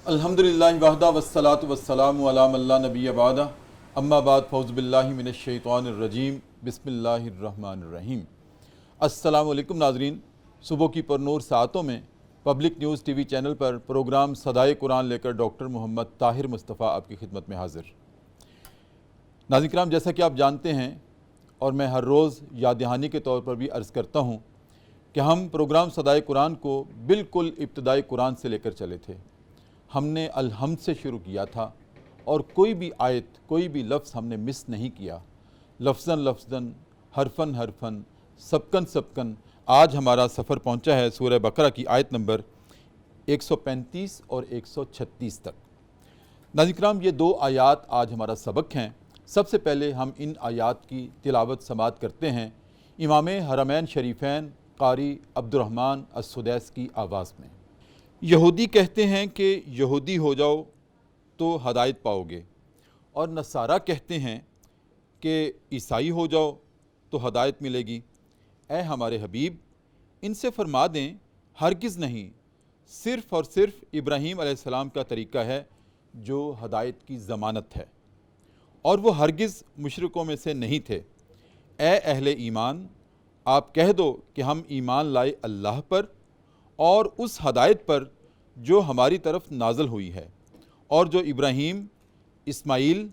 الحمدللہ وحدہ والصلاة والسلام علی من لا نبی بعدہ اما بعد فاعوذ باللہ من الشیطان الرجیم بسم اللہ الرحمن الرحیم۔ السلام علیکم ناظرین، صبح کی پرنور ساعتوں میں public news T V channel پر پروگرام صدائے قرآن لے کر ڈاکٹر محمد طاہر مصطفیٰ آپ کی خدمت میں حاضر۔ ناظرین کرام، جیسا کہ آپ جانتے ہیں اور میں ہر روز یاد دہانی کے طور پر بھی عرض کرتا ہوں کہ ہم پروگرام صدائے قرآن کو بالکل ابتدائی قرآن سے لے کر چلے تھے۔ ہم نے الحمد سے شروع کیا تھا اور کوئی بھی آیت، کوئی بھی لفظ ہم نے مس نہیں کیا، لفظاً لفظاً، حرفاً حرفاً، سبکن سبکن۔ آج ہمارا سفر پہنچا ہے سورہ بقرہ کی آیت نمبر 135 اور 136 تک۔ ناظرین کرام، یہ دو آیات آج ہمارا سبق ہیں۔ سب سے پہلے ہم ان آیات کی تلاوت سماعت کرتے ہیں امام حرمین شریفین قاری عبدالرحمن السدیس کی آواز میں۔ یہودی کہتے ہیں کہ یہودی ہو جاؤ تو ہدایت پاؤ گے، اور نصارہ کہتے ہیں کہ عیسائی ہو جاؤ تو ہدایت ملے گی۔ اے ہمارے حبیب، ان سے فرما دیں ہرگز نہیں، صرف اور صرف ابراہیم علیہ السلام کا طریقہ ہے جو ہدایت کی ضمانت ہے، اور وہ ہرگز مشرکوں میں سے نہیں تھے۔ اے اہل ایمان، آپ کہہ دو کہ ہم ایمان لائے اللہ پر اور اس ہدایت پر جو ہماری طرف نازل ہوئی ہے، اور جو ابراہیم، اسماعیل،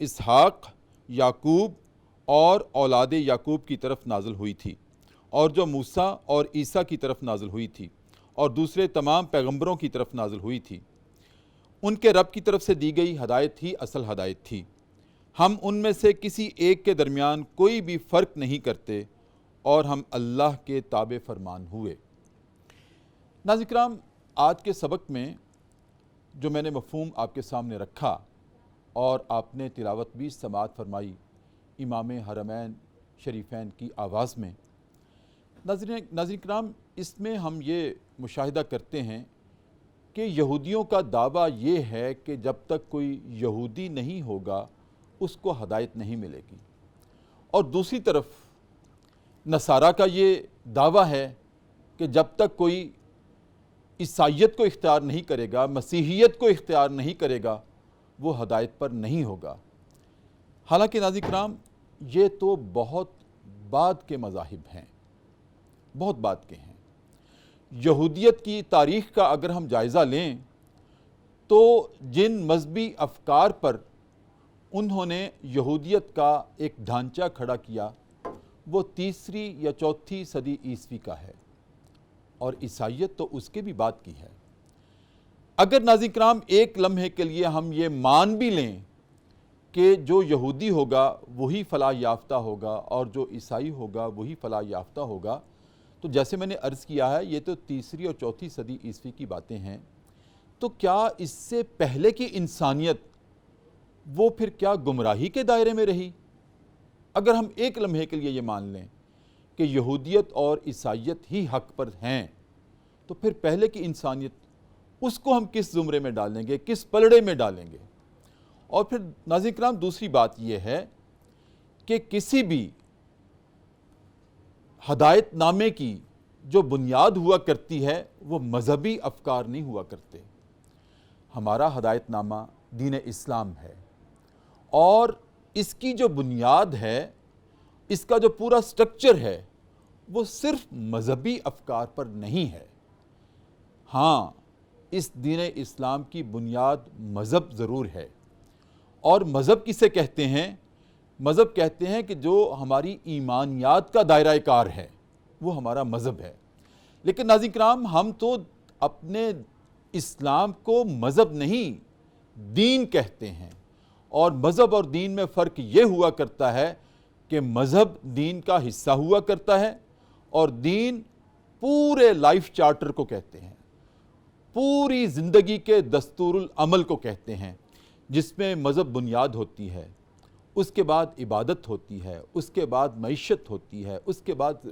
اسحاق، یعقوب اور اولاد یعقوب کی طرف نازل ہوئی تھی، اور جو موسیٰ اور عیسیٰ کی طرف نازل ہوئی تھی، اور دوسرے تمام پیغمبروں کی طرف نازل ہوئی تھی۔ ان کے رب کی طرف سے دی گئی ہدایت ہی اصل ہدایت تھی۔ ہم ان میں سے کسی ایک کے درمیان کوئی بھی فرق نہیں کرتے، اور ہم اللہ کے تابع فرمان ہوئے۔ ناظرین کرام، آج کے سبق میں جو میں نے مفہوم آپ کے سامنے رکھا اور آپ نے تلاوت بھی سماعت فرمائی امام حرمین شریفین کی آواز میں، ناظرین کرام، اس میں ہم یہ مشاہدہ کرتے ہیں کہ یہودیوں کا دعویٰ یہ ہے کہ جب تک کوئی یہودی نہیں ہوگا اس کو ہدایت نہیں ملے گی، اور دوسری طرف نصارہ کا یہ دعویٰ ہے کہ جب تک کوئی عیسائیت کو اختیار نہیں کرے گا، مسیحیت کو اختیار نہیں کرے گا، وہ ہدایت پر نہیں ہوگا۔ حالانکہ ناظرین کرام، یہ تو بہت بعد کے مذاہب ہیں، بہت بعد کے ہیں۔ یہودیت کی تاریخ کا اگر ہم جائزہ لیں تو جن مذہبی افکار پر انہوں نے یہودیت کا ایک ڈھانچہ کھڑا کیا وہ تیسری یا چوتھی صدی عیسوی کا ہے، اور عیسائیت تو اس کے بھی بعد کی ہے۔ اگر ناظرین کرام ایک لمحے کے لیے ہم یہ مان بھی لیں کہ جو یہودی ہوگا وہی فلاح یافتہ ہوگا اور جو عیسائی ہوگا وہی فلاح یافتہ ہوگا، تو جیسے میں نے عرض کیا ہے یہ تو تیسری اور چوتھی صدی عیسوی کی باتیں ہیں، تو کیا اس سے پہلے کی انسانیت وہ پھر کیا گمراہی کے دائرے میں رہی؟ اگر ہم ایک لمحے کے لیے یہ مان لیں کہ یہودیت اور عیسائیت ہی حق پر ہیں، تو پھر پہلے کی انسانیت اس کو ہم کس زمرے میں ڈالیں گے، کس پلڑے میں ڈالیں گے؟ اور پھر ناظرین کرام، دوسری بات یہ ہے کہ کسی بھی ہدایت نامے کی جو بنیاد ہوا کرتی ہے وہ مذہبی افکار نہیں ہوا کرتے۔ ہمارا ہدایت نامہ دین اسلام ہے، اور اس کی جو بنیاد ہے، اس کا جو پورا سٹرکچر ہے وہ صرف مذہبی افکار پر نہیں ہے۔ ہاں، اس دین اسلام کی بنیاد مذہب ضرور ہے، اور مذہب کسے کہتے ہیں؟ مذہب کہتے ہیں کہ جو ہماری ایمانیات کا دائرہ کار ہے وہ ہمارا مذہب ہے۔ لیکن ناظرین کرام، ہم تو اپنے اسلام کو مذہب نہیں دین کہتے ہیں، اور مذہب اور دین میں فرق یہ ہوا کرتا ہے کہ مذہب دین کا حصہ ہوا کرتا ہے، اور دین پورے لائف چارٹر کو کہتے ہیں، پوری زندگی کے دستور العمل کو کہتے ہیں، جس میں مذہب بنیاد ہوتی ہے، اس کے بعد عبادت ہوتی ہے، اس کے بعد معیشت ہوتی ہے، اس کے بعد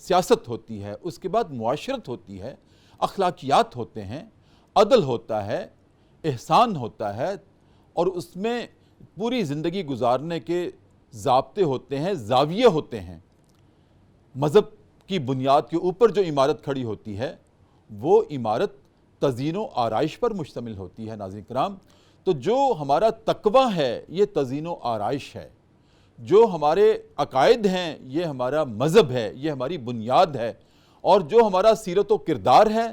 سیاست ہوتی ہے، اس کے بعد معاشرت ہوتی ہے، اخلاقیات ہوتے ہیں، عدل ہوتا ہے، احسان ہوتا ہے، اور اس میں پوری زندگی گزارنے کے ضابطے ہوتے ہیں، زاویے ہوتے ہیں۔ مذہب کی بنیاد کے اوپر جو عمارت کھڑی ہوتی ہے وہ عمارت تزئین و آرائش پر مشتمل ہوتی ہے ناظرین کرام۔ تو جو ہمارا تقوی ہے یہ تزئین و آرائش ہے، جو ہمارے عقائد ہیں یہ ہمارا مذہب ہے، یہ ہماری بنیاد ہے، اور جو ہمارا سیرت و کردار ہے،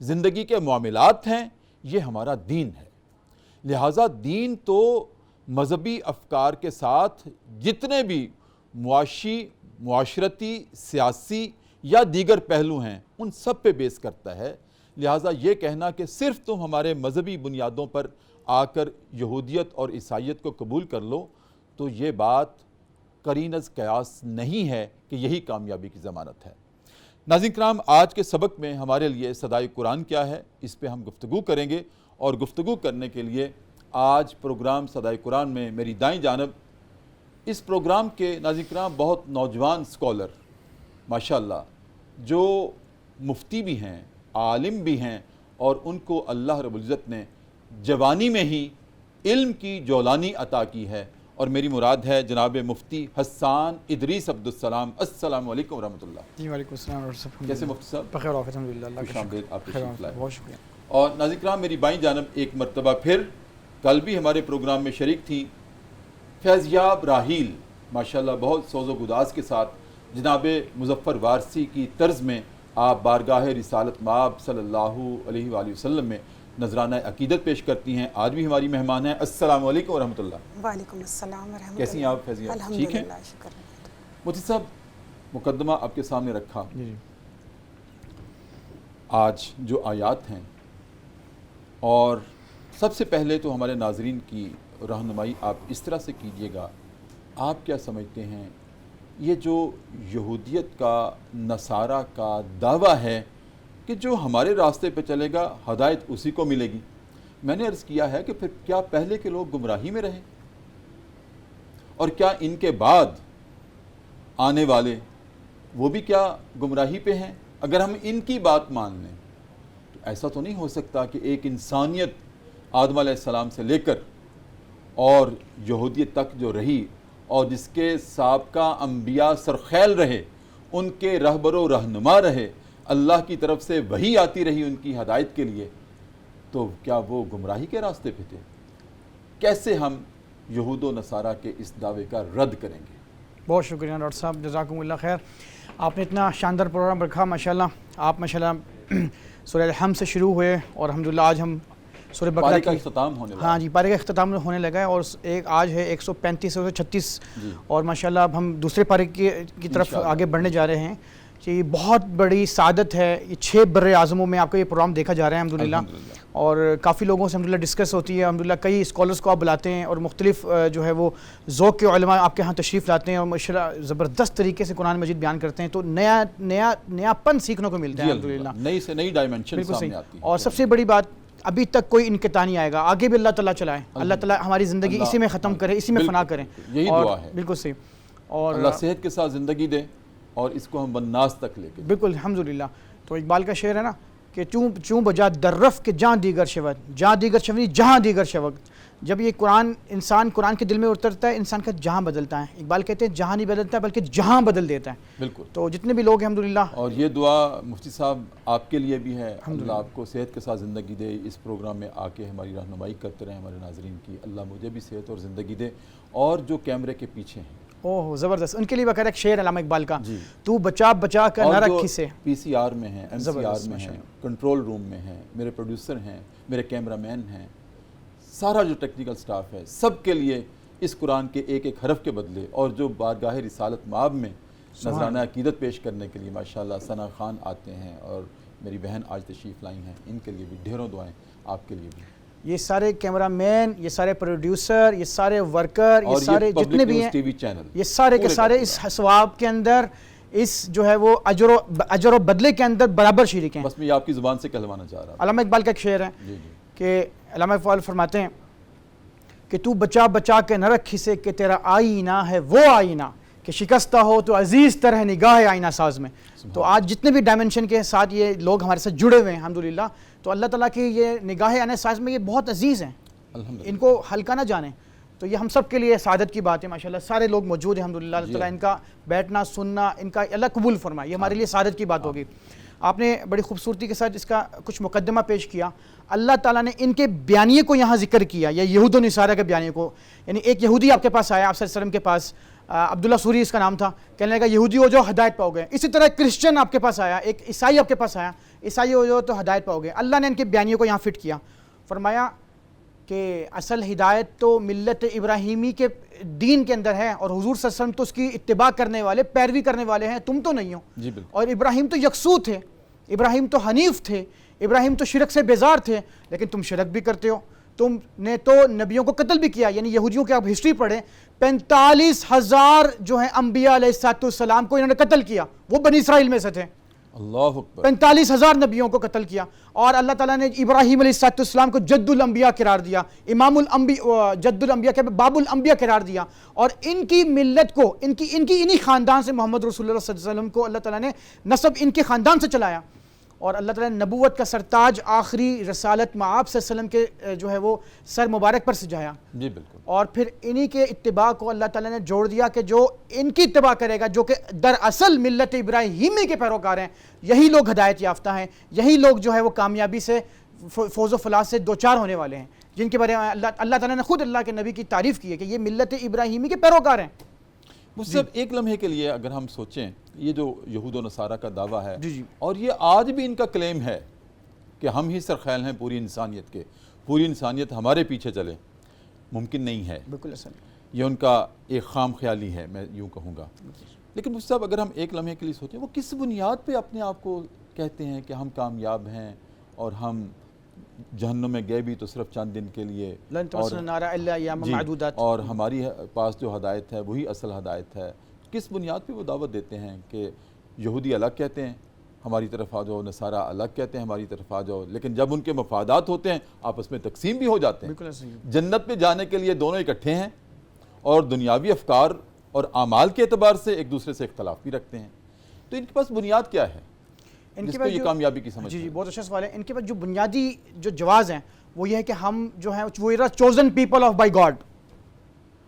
زندگی کے معاملات ہیں، یہ ہمارا دین ہے۔ لہٰذا دین تو مذہبی افکار کے ساتھ جتنے بھی معاشرتی، سیاسی یا دیگر پہلو ہیں ان سب پہ بیس کرتا ہے۔ لہٰذا یہ کہنا کہ صرف تم ہمارے مذہبی بنیادوں پر آ کر یہودیت اور عیسائیت کو قبول کر لو تو یہ بات قرین از قیاس نہیں ہے کہ یہی کامیابی کی ضمانت ہے۔ ناظرین کرام، آج کے سبق میں ہمارے لیے صدائے قرآن کیا ہے اس پہ ہم گفتگو کریں گے، اور گفتگو کرنے کے لیے آج پروگرام صدائے قرآن میں میری دائیں جانب اس پروگرام کے ناظرین کرام بہت نوجوان اسکالر ماشاءاللہ جو مفتی بھی ہیں، عالم بھی ہیں، اور ان کو اللہ رب العزت نے جوانی میں ہی علم کی جولانی عطا کی ہے، اور میری مراد ہے جناب مفتی حسان ادریس عبدالسلام۔ السلام علیکم ورحمۃ اللہ۔ جی وعلیکم السلام ورحمۃ اللہ۔ کیسے مفتی صاحب؟ بخیر و عافیت الحمدللہ، اللہ خوش آمدید، آپ تشریف لائے۔ بہت شکریہ۔ اور ناظرین کرام، میری بائیں جانب ایک مرتبہ پھر کل بھی ہمارے پروگرام میں شریک تھیں فیضیاب راحیل، ماشاءاللہ بہت سوز و گداز کے ساتھ جناب مظفر وارثی کی طرز میں آپ بارگاہ رسالت مآب صلی اللہ علیہ وآلہ وسلم میں نذرانہ عقیدت پیش کرتی ہیں۔ آج بھی ہماری مہمان ہیں۔ السلام علیکم ورحمۃ اللہ۔ وعلیکم السلام ورحمۃ اللہ۔ کیسی ہیں آپ فیضیہ؟ ٹھیک ہیں؟ الحمدللہ، شکر ہے۔ مفتی صاحب، مقدمہ آپ کے سامنے رکھا، جی آج جو آیات ہیں، اور سب سے پہلے تو ہمارے ناظرین کی رہنمائی آپ اس طرح سے کیجئے گا، آپ کیا سمجھتے ہیں یہ جو یہودیت کا، نصارہ کا دعویٰ ہے کہ جو ہمارے راستے پہ چلے گا ہدایت اسی کو ملے گی، میں نے عرض کیا ہے کہ پھر کیا پہلے کے لوگ گمراہی میں رہے، اور کیا ان کے بعد آنے والے وہ بھی کیا گمراہی پہ ہیں؟ اگر ہم ان کی بات مان لیں تو ایسا تو نہیں ہو سکتا کہ ایک انسانیت آدم علیہ السلام سے لے کر اور یہودیت تک جو رہی، اور جس کے سابقہ انبیاء سرخیل رہے، ان کے رہبر و رہنما رہے، اللہ کی طرف سے وحی آتی رہی ان کی ہدایت کے لیے، تو کیا وہ گمراہی کے راستے پہ تھے؟ کیسے ہم یہود و نصارہ کے اس دعوے کا رد کریں گے؟ بہت شکریہ ڈاکٹر صاحب، جزاکم اللہ خیر۔ آپ نے اتنا شاندار پروگرام رکھا ماشاءاللہ۔ آپ ماشاءاللہ سورہ الحمد سے شروع ہوئے، اور الحمدللہ آج ہم سورہ بقرہ پارے کا کی اختتام ہونے لگا۔ ہاں جی، پارے کا اختتام ہونے لگا ہے، اور ایک آج ہے 135 اور 136، اور ماشاءاللہ اب ہم دوسرے پارے کی طرف آگے بڑھنے جا رہے ہیں۔ یہ بہت بڑی سعادت ہے، یہ 6 بر اعظموں میں آپ کا یہ پروگرام دیکھا جا رہا ہے الحمدللہ، اور کافی لوگوں سے الحمدللہ ڈسکس ہوتی ہے الحمدللہ، کئی اسکالرس کو آپ بلاتے ہیں، اور مختلف جو ہے وہ ذوق کے علماء آپ کے ہاں تشریف لاتے ہیں، اور ماشاءاللہ زبردست طریقے سے قرآن مجید بیان کرتے ہیں، تو نیا پن سیکھنے کو ملتا ہے الحمدللہ، نئی سے نئی ڈائمنشن سامنے آتی ہے۔ اور سب سے بڑی بات، ابھی تک کوئی انقطاع نہیں آئے گا، آگے بھی اللہ تعالیٰ چلائے، اللہ تعالیٰ ہماری زندگی اسی میں ختم کرے، اسی میں فنا کریں، یہی دعا ہے۔ بالکل صحیح، اور اللہ صحت کے ساتھ زندگی دے اور اس کو ہم والناس تک لے کے بالکل الحمدللہ۔ تو اقبال کا شعر ہے نا کہ چوں بجا دررف کے جہاں دیگر شود، جہاں دیگر شود جہاں دیگر شود، جب یہ انسان قرآن کے دل میں اترتا ہے، انسان کا جہاں بدلتا ہے۔ اقبال کہتے ہیں جہاں نہیں بدلتا بلکہ جہاں بدل دیتا ہے۔ بالکل۔ تو جتنے بھی لوگ ہیں الحمدللہ، اور یہ دعا مفتی صاحب آپ کے لیے بھی ہے، اللہ آپ کو صحت کے ساتھ زندگی دے، اس پروگرام میں آ کے ہماری رہنمائی کرتے رہیں ہمارے ناظرین کی، اللہ مجھے بھی صحت اور زندگی دے، اور جو کیمرے کے پیچھے ہیں، اوہ زبردست، ان کے لیے باقاعدہ ایک شعر علامہ اقبال کا، تو بچا بچا کر نہ رکھی سے، پی سی آر میں ہیں، ایم سی آر میں ہیں، کنٹرول روم میں ہیں، میرے پروڈیوسر ہیں، میرے کیمرہ مین ہیں، سارا جو ٹیکنیکل سٹاف ہے، سب کے لیے اس قرآن کے ایک ایک حرف کے بدلے، اور جو بارگاہ رسالت مآب میں نذرانہ عقیدت پیش کرنے کے لیے ماشاءاللہ ثنا خان آتے ہیں، اور میری بہن آج تشریف لائی ہیں، ان کے لیے بھی ڈھیروں دعائیں، آپ کے لیے بھی۔ یہ سارے کیمرہ مین، یہ سارے پروڈیوسر، یہ سارے ورکر، یہ سارے جتنے بھی ہیں، ٹی وی چینل، یہ سارے کے سارے اس ثواب کے اندر، اس جو ہے وہ اجر و بدلے کے اندر برابر شریک ہیں۔ بس میں آپ کی زبان سے کہلوانا چاہ رہا ہوں۔ علامہ اقبال کا ایک شعر ہے کہ علامہ اقبال فرماتے ہیں کہ تو بچا بچا کے نہ رکھی سے کہ تیرا آئینہ ہے وہ آئینہ کہ شکستہ ہو تو عزیز تر ہے نگاہ آئینہ ساز میں۔ تو آج جتنے بھی ڈائمنشن کے ساتھ یہ لوگ ہمارے ساتھ جڑے ہوئے ہیں الحمدللہ، تو اللہ تعالیٰ کی یہ نگاہ آئینہ ساز میں یہ بہت عزیز ہیں، ان کو ہلکا نہ جانیں۔ تو یہ ہم سب کے لیے سعادت کی بات ہے ماشاءاللہ. سارے لوگ موجود ہیں الحمدللہ. اللہ تعالیٰ ان کا بیٹھنا سننا ان کا اللہ قبول فرمائے. یہ ہمارے لیے سعادت کی بات ہوگی. آپ نے بڑی خوبصورتی کے ساتھ اس کا کچھ مقدمہ پیش کیا. اللہ تعالیٰ نے ان کے بیانیے کو یہاں ذکر کیا, یا یہود و نصارہ کے بیانیے کو. یعنی ایک یہودی آپ کے پاس آیا, آپ صلی اللہ علیہ وسلم کے پاس, عبداللہ سوری اس کا نام تھا, کہنے لگا یہودی ہو جو ہدایت پاؤ گے. اسی طرح ایک کرسچن آپ کے پاس آیا, ایک عیسائی آپ کے پاس آیا, عیسائی ہو جو تو ہدایت پاؤ گے. اللہ نے ان کے بیانیے کو یہاں فٹ کیا. فرمایا کہ اصل ہدایت تو ملت ابراہیمی کے دین کے اندر ہے, اور حضور صلی اللہ علیہ وسلم تو اس کی اتباع کرنے والے, پیروی کرنے والے ہیں, تم تو نہیں ہو. جی بالکل. اور ابراہیم تو یکسو تھے, ابراہیم تو حنیف تھے, ابراہیم تو شرک سے بیزار تھے, لیکن تم شرک بھی کرتے ہو. تم نے تو نبیوں کو قتل بھی کیا. یعنی یہودیوں کی آپ ہسٹری پڑھیں, 45,000 جو ہیں انبیاء علیہ السلام کو انہوں نے قتل کیا, وہ بنی اسرائیل میں سے تھے. اللہ اکبر. 45,000 نبیوں کو قتل کیا. اور اللہ تعالیٰ نے ابراہیم علیہ السلام کو جد الانبیاء قرار دیا, امام الانبیاء, جد الانبیاء کے باب الانبیاء قرار دیا. اور ان کی ملت کو, انہی خاندان سے محمد رسول اللہ صلی اللہ علیہ وسلم کو اللہ تعالیٰ نے نسب ان کے خاندان سے چلایا. اور اللہ تعالیٰ نے نبوت کا سرتاج آخری رسالت مآب صلی اللہ علیہ وسلم کے جو ہے وہ سر مبارک پر سجایا. جی بالکل. اور پھر انہی کے اتباع کو اللہ تعالیٰ نے جوڑ دیا کہ جو ان کی اتباع کرے گا, جو کہ دراصل ملت ابراہیمی کے پیروکار ہیں, یہی لوگ ہدایت یافتہ ہیں, یہی لوگ جو ہے وہ کامیابی سے, فوز و فلاح سے دوچار ہونے والے ہیں, جن کے بارے میں اللہ تعالیٰ نے خود اللہ کے نبی کی تعریف کی ہے کہ یہ ملت ابراہیمی کے پیروکار ہیں. مصعب ایک لمحے کے لیے اگر ہم سوچیں, یہ جو یہود و نصارہ کا دعویٰ ہے, جی اور یہ آج بھی ان کا کلیم ہے کہ ہم ہی سرخیل ہیں پوری انسانیت کے, پوری انسانیت ہمارے پیچھے چلے, ممکن نہیں ہے. بالکل اصل یہ ان کا ایک خام خیالی ہے, میں یوں کہوں گا. لیکن مصعب اگر ہم ایک لمحے کے لیے سوچیں, وہ کس بنیاد پہ اپنے آپ کو کہتے ہیں کہ ہم کامیاب ہیں, اور ہم جہنم میں گئے بھی تو صرف چند دن کے لیے, اور ہماری پاس جو ہدایت ہے وہی اصل ہدایت ہے. کس بنیاد پہ وہ دعوت دیتے ہیں کہ یہودی الگ کہتے ہیں ہماری طرف آ جاؤ, نصارہ الگ کہتے ہیں ہماری طرف آ جاؤ, لیکن جب ان کے مفادات ہوتے ہیں آپس میں تقسیم بھی ہو جاتے ہیں. جنت پہ جانے کے لیے دونوں اکٹھے ہیں, اور دنیاوی افکار اور اعمال کے اعتبار سے ایک دوسرے سے اختلاف بھی رکھتے ہیں. تو ان کے پاس بنیاد کیا ہے جس کو یہ کامیابی کی سمجھ؟ جی بہت اچھا سوال ہے. ان کے پاس جو بنیادی جو جواز ہیں وہ یہ ہے کہ ہم جو ہیں وہ chosen people of by God.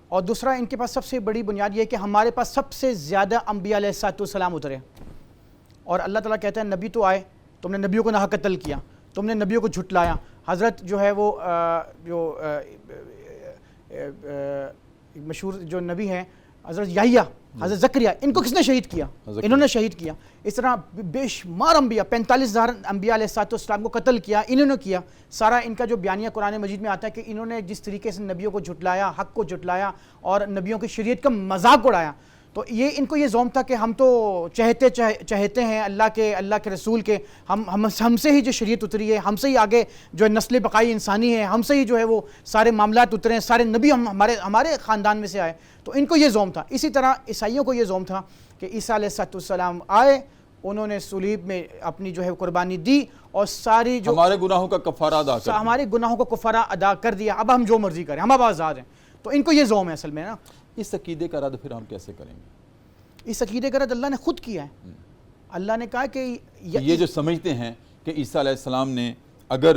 اور دوسرا ان کے پاس سب سے بڑی بنیاد یہ ہے کہ ہمارے پاس سب سے زیادہ انبیاء علیہ السلام اترے. اور اللہ تعالیٰ کہتا ہے نبی تو آئے, تم نے نبیوں کو ناحق قتل کیا, تم نے نبیوں کو جھٹلایا. حضرت جو ہے وہ جو مشہور جو نبی ہیں حضرت یحییٰ, حضرت زکریا, ان کو کس نے شہید کیا؟ انہوں نے شہید کیا. اس طرح بے شمار انبیاء, 45,000 انبیاء علیہ السلام کو قتل کیا, انہوں نے کیا. سارا ان کا جو بیانیہ قرآن مجید میں آتا ہے کہ انہوں نے جس طریقے سے نبیوں کو جھٹلایا, حق کو جھٹلایا, اور نبیوں کی شریعت کا مذاق اڑایا, تو یہ ان کو یہ زوم تھا کہ ہم تو چہتے ہیں اللہ کے رسول کے, ہم سے ہی جو شریعت اتری ہے, ہم سے ہی آگے جو نسل بقائی انسانی ہے, ہم سے ہی جو ہے وہ سارے معاملات اترے ہیں, سارے نبی ہمارے خاندان میں سے آئے. تو ان کو یہ زوم تھا. اسی طرح عیسائیوں کو یہ زوم تھا کہ عیسیٰ علیہ السلام آئے, انہوں نے صلیب میں اپنی جو ہے قربانی دی, اور ساری جو ہمارے گناہوں کا کفارہ ادا کر ہمارے گناہوں کو کفارہ ادا کر دیا, اب ہم جو مرضی کریں, ہم اب آزاد ہیں. تو ان کو یہ زوم ہے اصل میں نا. اس عقیدے کا رد پھر ہم کیسے کریں گے؟ اس عقیدے کا رد اللہ نے خود کیا ہے. اللہ نے کہا کہ یہ جو سمجھتے ہیں کہ عیسیٰ علیہ السلام نے اگر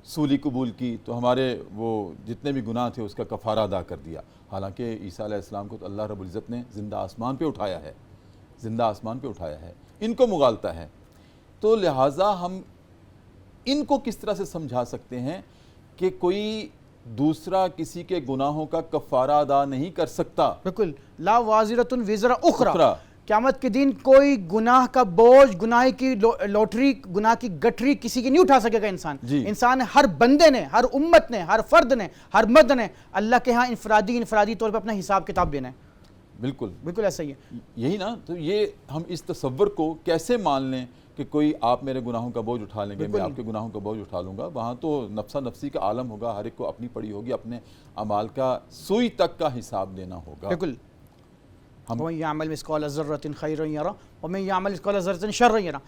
سولی قبول کی تو ہمارے وہ جتنے بھی گناہ تھے اس کا کفارہ ادا کر دیا, حالانکہ عیسیٰ علیہ السلام کو تو اللہ رب العزت نے زندہ آسمان پہ اٹھایا ہے, زندہ آسمان پہ اٹھایا ہے, ان کو مغالطہ ہے. تو لہٰذا ہم ان کو کس طرح سے سمجھا سکتے ہیں کہ کوئی دوسرا کسی کے گناہوں کا کفارہ ادا نہیں کر سکتا؟ بالکل, لا وازرۃ وزر اخری, قیامت کے دن کوئی گناہ کا بوجھ, گناہ کی لوٹری, گناہ کی گٹری کسی کی نہیں اٹھا سکے گا انسان. انسان ہر بندے نے, ہر امت نے, ہر فرد نے, ہر مرد نے اللہ کے ہاں انفرادی طور پہ اپنا حساب کتاب دینا ہے. بالکل ایسا ہی ہے. یہی نا, تو یہ ہم اس تصور کو کیسے مان لیں کہ کوئی آپ میرے گناہوں کا بوجھ اٹھا لیں گے, میں آپ کے گناہوں کا بوجھ اٹھا لوں گا. وہاں تو نفسا نفسی کا عالم ہوگا, ہر ایک کو اپنی پڑی ہوگی, اپنے اعمال کا سوئی تک کا حساب دینا ہوگا. بالکل. وَمَن يَعْمَلْ مِثْقَالَ ذَرَّةٍ خَيْرًا يَرَهُ وَمَن يَعْمَلْ مِثْقَالَ ذَرَّةٍ شَرًّا يَرَهُ.